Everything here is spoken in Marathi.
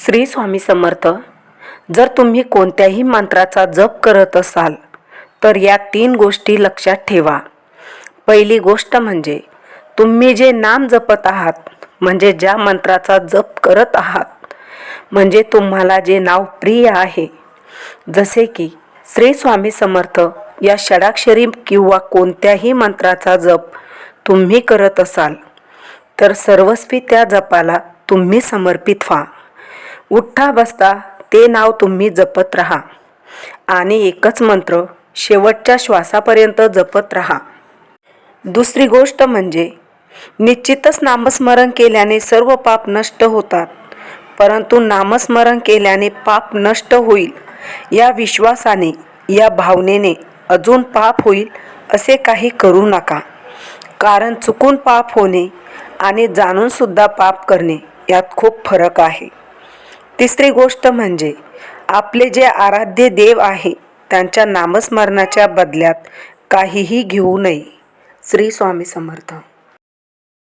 श्री स्वामी समर्थ. जर तुम्ही कोणत्याही मंत्राचा जप करत असाल तर या 3 गोष्टी लक्षात ठेवा. पहिली गोष्ट म्हणजे तुम्ही जे नाम जपत आहात, म्हणजे ज्या मंत्राचा जप करत आहात, म्हणजे तुम्हाला जे नाव प्रिय आहे, जसे की श्री स्वामी समर्थ या षडाक्षरी किंवा कोणत्याही मंत्राचा जप तुम्ही करत असाल तर सर्वस्वी त्या जपाला तुम्ही समर्पित व्हा. उठता बसता ते नाव तुम्ही जपत राहा आणि एकच मंत्र शेवटच्या श्वासापर्यंत जपत राहा. दुसरी गोष्ट म्हणजे निश्चितच नामस्मरण केल्याने सर्व पाप नष्ट होतात, परंतु नामस्मरण केल्याने पाप नष्ट होईल या विश्वासाने, या भावनेने अजून पाप होईल असे काही करू नका. कारण चुकून पाप होणे आणि जाणून सुद्धा पाप करणे यात खूप फरक आहे. तिसरी गोष्ट म्हणजे आपले जे आराध्य देव आहे त्यांच्या नामस्मरणाच्या बदल्यात काहीही घेऊ नये. श्री स्वामी समर्थ.